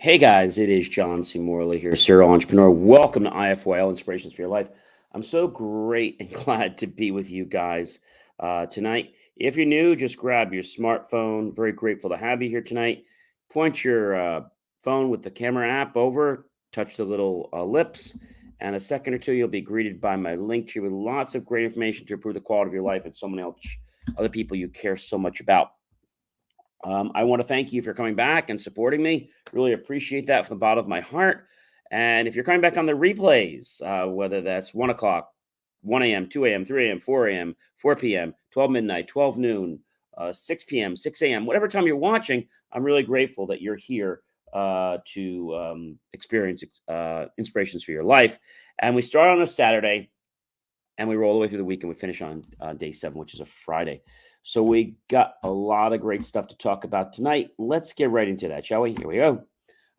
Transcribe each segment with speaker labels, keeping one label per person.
Speaker 1: Hey guys, it is John C. Morley here, serial entrepreneur. Welcome to IFYL Inspirations for Your Life. I'm so great and glad to be with you guys tonight. If you're new, just grab your smartphone. Very grateful to have you here tonight. Point your phone with the camera app over, touch the little lips, and a second or two, you'll be greeted by my link tree with lots of great information to improve the quality of your life and so many other people you care so much about. I want to thank you for coming back and supporting me. Really appreciate that from the bottom of my heart. And if you're coming back on the replays, whether that's 1 o'clock, 1 a.m., 2 a.m., 3 a.m., 4 a.m., 4 p.m., 12 midnight, 12 noon, 6 p.m., 6 a.m., whatever time you're watching, I'm really grateful that you're here to experience inspirations for your life. And we start on a Saturday and we roll all the way through the week and we finish on day 7, which is a Friday. So we got a lot of great stuff to talk about tonight. Let's get right into that, shall we? Here we go.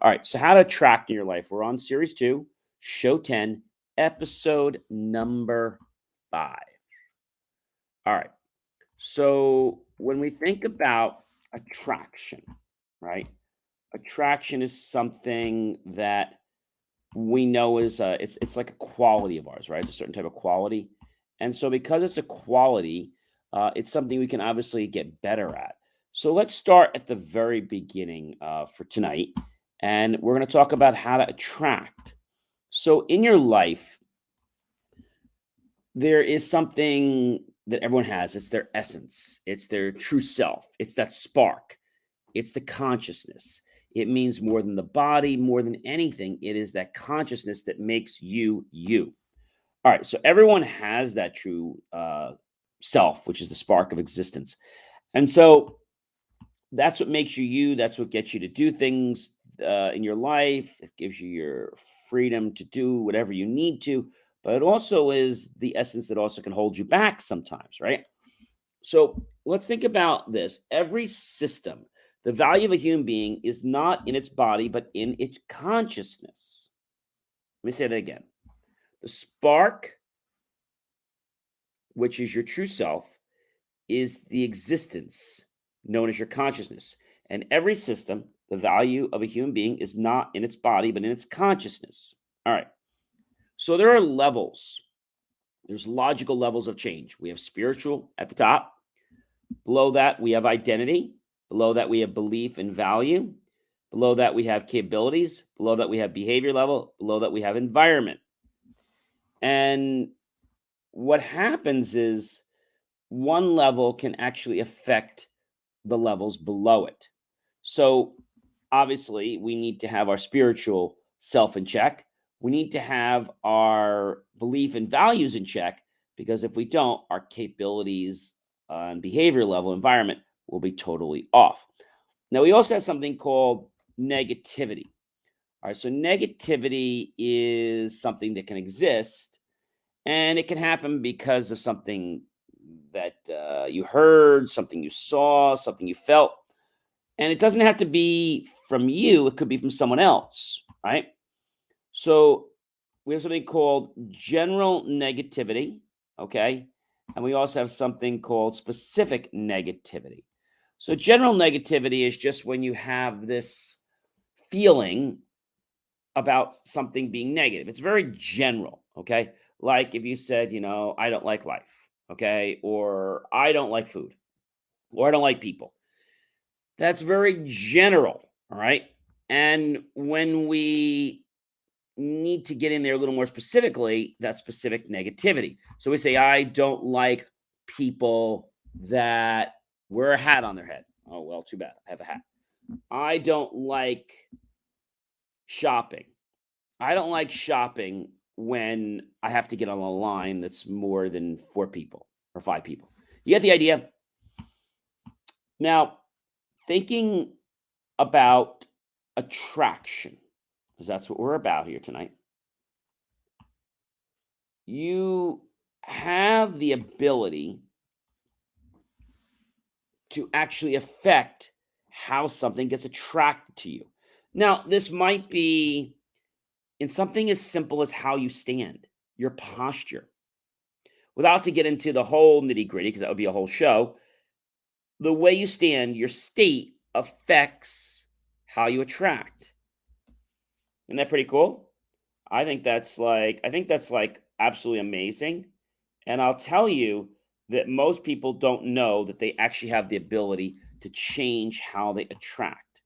Speaker 1: All right. So how to attract in your life. We're on series 2, show 10, episode number 5. All right. So when we think about attraction, right? Attraction is something that we know is it's like a quality of ours, right? It's a certain type of quality. And so because it's a quality, it's something we can obviously get better at. So let's start at the very beginning for tonight. And we're going to talk about how to attract. So in your life, there is something that everyone has. It's their essence. It's their true self. It's that spark. It's the consciousness. It means more than the body, more than anything. It is that consciousness that makes you, you. All right. So everyone has that true self, which is the spark of existence. And so that's what makes you, you. That's what gets you to do things in your life. It gives you your freedom to do whatever you need to. But it also is the essence that also can hold you back sometimes, right? So let's think about this. Every system, the value of a human being is not in its body, but in its consciousness. Let me say that again. The spark, which is your true self, is the existence known as your consciousness. And every system, the value of a human being is not in its body, but in its consciousness. All right. So there are levels. There's logical levels of change. We have spiritual at the top. Below that, we have identity. Below that, we have belief and value. Below that, we have capabilities. Below that, we have behavior level. Below that, we have environment. And what happens is one level can actually affect the levels below it. So obviously, we need to have our spiritual self in check. We need to have our belief and values in check, because if we don't, our capabilities and behavior level environment will be totally off. Now, we also have something called negativity. All right, so negativity is something that can exist, and it can happen because of something that you heard, something you saw, something you felt. And it doesn't have to be from you, it could be from someone else, right? So we have something called general negativity, okay? And we also have something called specific negativity. So general negativity is just when you have this feeling about something being negative. It's very general, okay? Like if you said, I don't like life, okay? Or I don't like food, or I don't like people. That's very general, all right? And when we need to get in there a little more specifically, that's specific negativity. So we say, I don't like people that wear a hat on their head. Oh, well, too bad. I have a hat. I don't like shopping. I don't like shopping when I have to get on a line that's more than 4 people or 5 people. You get the idea? Now, thinking about attraction, because that's what we're about here tonight. You have the ability to actually affect how something gets attracted to you. Now, this might be in something as simple as how you stand, your posture. Without to get into the whole nitty gritty, because that would be a whole show, the way you stand, your state affects how you attract. Isn't that pretty cool? I think that's like absolutely amazing. And I'll tell you that most people don't know that they actually have the ability to change how they attract.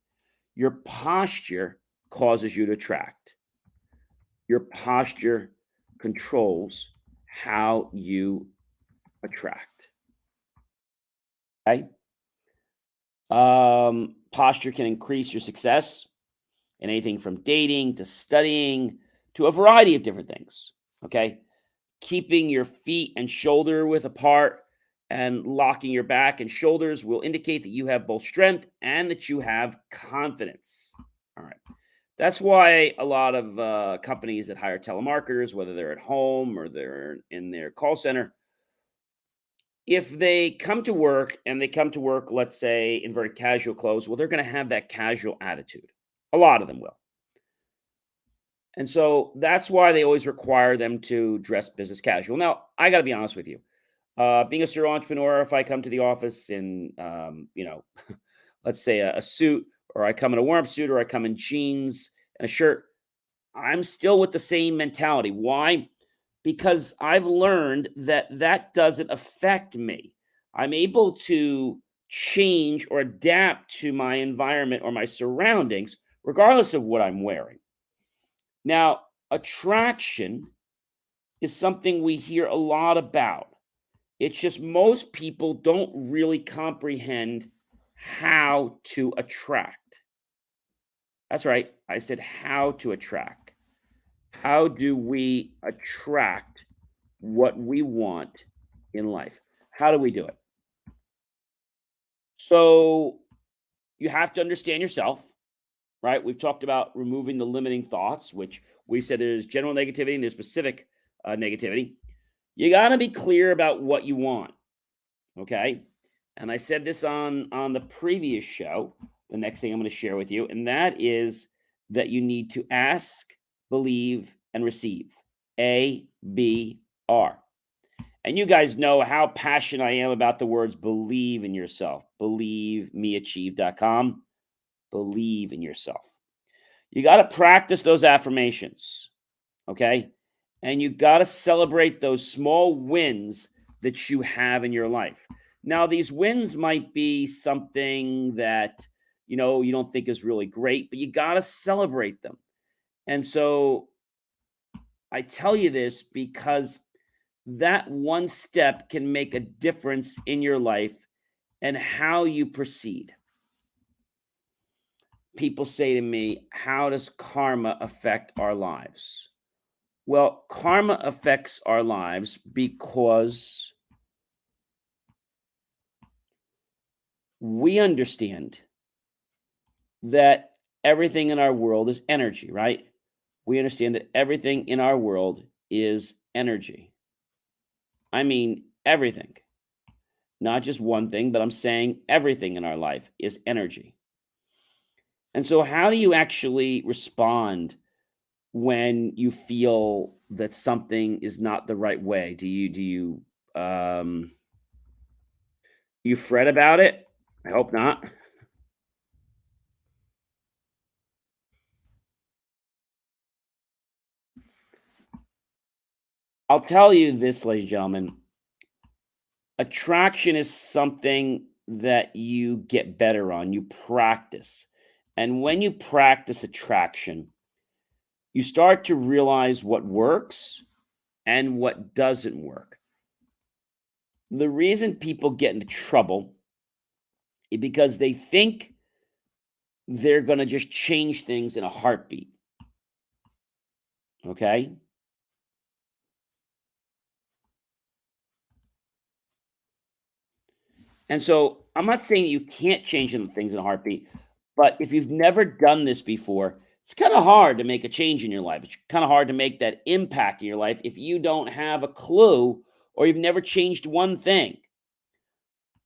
Speaker 1: Your posture causes you to attract. Your posture controls how you attract. Okay. Posture can increase your success in anything from dating to studying to a variety of different things. Okay. Keeping your feet and shoulder width apart and locking your back and shoulders will indicate that you have both strength and that you have confidence. All right. That's why a lot of companies that hire telemarketers, whether they're at home or they're in their call center, if they come to work and they come to work, let's say in very casual clothes, well, they're going to have that casual attitude. A lot of them will. And so that's why they always require them to dress business casual. Now, I got to be honest with you. Being a serial entrepreneur, if I come to the office in, let's say a suit, or I come in a warm suit, or I come in jeans and a shirt, I'm still with the same mentality. Why? Because I've learned that that doesn't affect me. I'm able to change or adapt to my environment or my surroundings, regardless of what I'm wearing. Now, attraction is something we hear a lot about. It's just most people don't really comprehend how to attract. That's right. I said how to attract. How do we attract what we want in life? How do we do it? So you have to understand yourself, right? We've talked about removing the limiting thoughts, which we said there's general negativity and there's specific negativity. You got to be clear about what you want. Okay. And I said this on the previous show, the next thing I'm going to share with you, and that is that you need to ask, believe, and receive. ABR. And you guys know how passionate I am about the words believe in yourself. BelieveMeAchieve.com. Believe in yourself. You got to practice those affirmations. Okay. And you got to celebrate those small wins that you have in your life. Now, these wins might be something that, you don't think is really great, but you got to celebrate them. And so I tell you this because that one step can make a difference in your life and how you proceed. People say to me, how does karma affect our lives? Well, karma affects our lives because we understand that everything in our world is energy, right? We understand that everything in our world is energy. I mean, everything, not just one thing, but I'm saying everything in our life is energy. And so, how do you actually respond when you feel that something is not the right way? Do you fret about it? I hope not. I'll tell you this, ladies and gentlemen, attraction is something that you get better on, you practice. And when you practice attraction, you start to realize what works and what doesn't work. The reason people get into trouble is because they think they're going to just change things in a heartbeat. Okay. And so I'm not saying you can't change things in a heartbeat, but if you've never done this before, it's kind of hard to make a change in your life. It's kind of hard to make that impact in your life if you don't have a clue or you've never changed one thing.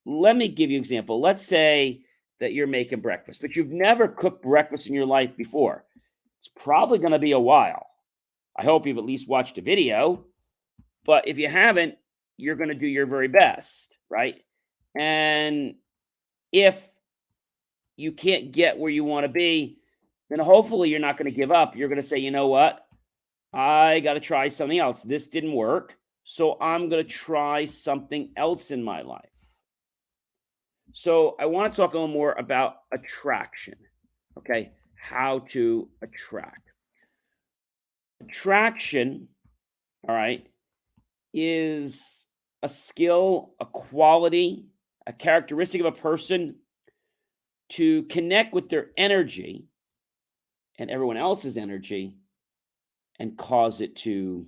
Speaker 1: Let me give you an example. Let's say that you're making breakfast, but you've never cooked breakfast in your life before. It's probably going to be a while. I hope you've at least watched a video, but if you haven't, you're going to do your very best, right? And if you can't get where you want to be, then hopefully you're not going to give up. You're going to say, you know what? I got to try something else. This didn't work. So I'm going to try something else in my life. So I want to talk a little more about attraction. Okay. How to attract. Attraction, all right, is a skill, a quality, a characteristic of a person to connect with their energy and everyone else's energy and cause it to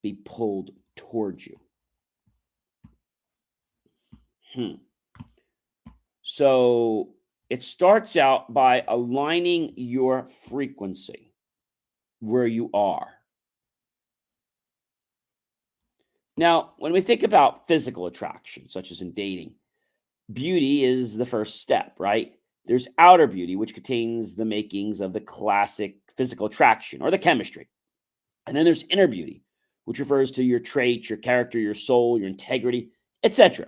Speaker 1: be pulled towards you. So it starts out by aligning your frequency where you are. Now, when we think about physical attraction, such as in dating, beauty is the first step, right? There's outer beauty, which contains the makings of the classic physical attraction or the chemistry. And then there's inner beauty, which refers to your traits, your character, your soul, your integrity, etc.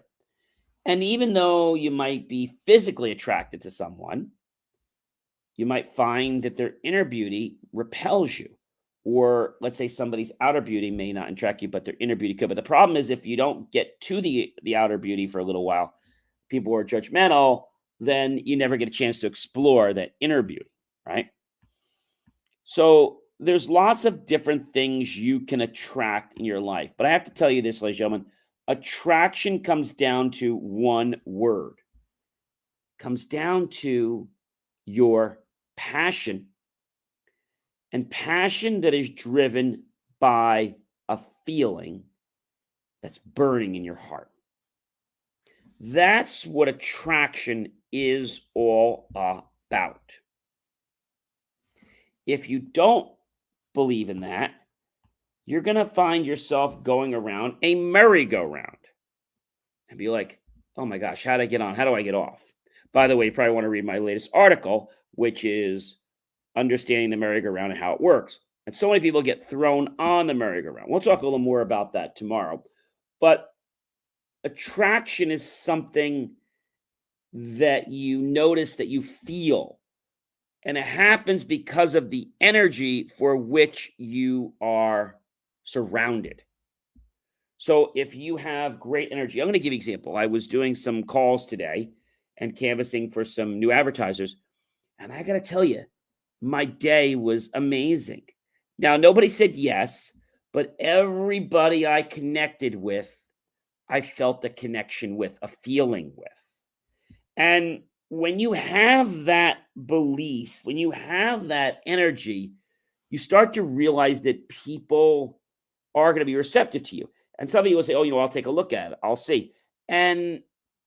Speaker 1: And even though you might be physically attracted to someone, you might find that their inner beauty repels you. Or let's say somebody's outer beauty may not attract you, but their inner beauty could. But the problem is if you don't get to the outer beauty for a little while, people are judgmental, then you never get a chance to explore that inner beauty, right? So there's lots of different things you can attract in your life. But I have to tell you this, ladies and gentlemen, attraction comes down to one word. Comes down to your passion. And passion that is driven by a feeling that's burning in your heart. That's what attraction is all about. If you don't believe in that, you're going to find yourself going around a merry-go-round and be like, oh my gosh, how do I get on? How do I get off? By the way, you probably want to read my latest article, which is Understanding the Merry-Go-Round and How It Works. And so many people get thrown on the merry-go-round. We'll talk a little more about that tomorrow. But attraction is something that you notice, that you feel. And it happens because of the energy for which you are surrounded. So if you have great energy, I'm going to give you an example. I was doing some calls today and canvassing for some new advertisers. And I got to tell you, my day was amazing. Now, nobody said yes, but everybody I connected with, I felt a connection with, a feeling with. And when you have that belief, when you have that energy, you start to realize that people are going to be receptive to you. And some of you will say, oh, I'll take a look at it. I'll see. And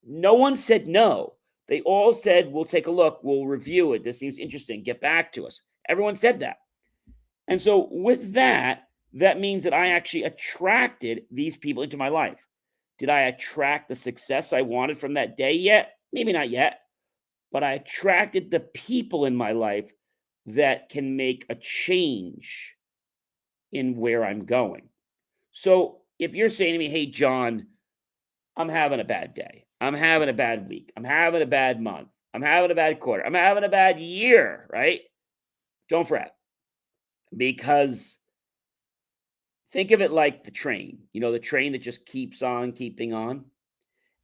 Speaker 1: no one said no. They all said, we'll take a look. We'll review it. This seems interesting. Get back to us. Everyone said that. And so with that, that means that I actually attracted these people into my life. Did I attract the success I wanted from that day yet? Maybe not yet. But I attracted the people in my life that can make a change in where I'm going. So if you're saying to me, hey, John, I'm having a bad day. I'm having a bad week. I'm having a bad month. I'm having a bad quarter. I'm having a bad year, right? Don't fret. Because think of it like the train, the train that just keeps on keeping on.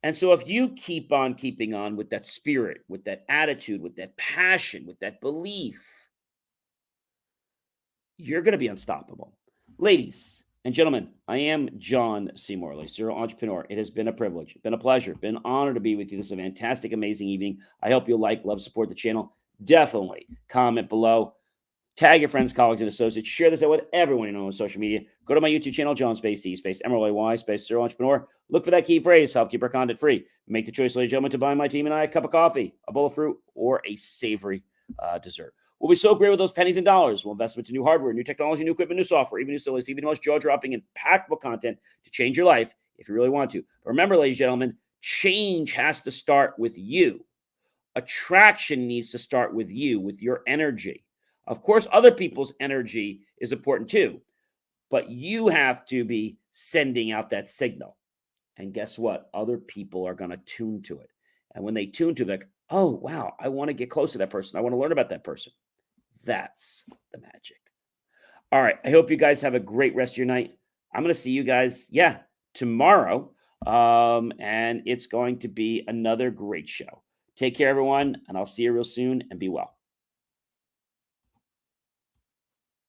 Speaker 1: And so if you keep on keeping on with that spirit, with that attitude, with that passion, with that belief, you're going to be unstoppable. Ladies and gentlemen, I am John C. Morley, serial entrepreneur. It has been a privilege, been a pleasure, been an honor to be with you. This is a fantastic, amazing evening. I hope you'll like, love, support the channel. Definitely comment below. Tag your friends, colleagues, and associates. Share this out with everyone you know on social media. Go to my YouTube channel, John Space C Space MRLY Space Serial Entrepreneur. Look for that key phrase, help keep our content free. Make the choice, ladies and gentlemen, to buy my team and I a cup of coffee, a bowl of fruit, or a savory dessert. We'll be so great with those pennies and dollars. We'll invest into new hardware, new technology, new equipment, new software, even new facilities, even the most jaw-dropping, impactful content to change your life if you really want to. But remember, ladies and gentlemen, change has to start with you. Attraction needs to start with you, with your energy. Of course, other people's energy is important too, but you have to be sending out that signal. And guess what? Other people are going to tune to it. And when they tune to it, like, Oh, wow, I want to get close to that person. I want to learn about that person. That's the magic. All right. I hope you guys have a great rest of your night. I'm going to see you guys, tomorrow. And it's going to be another great show. Take care, everyone, and I'll see you real soon and be well.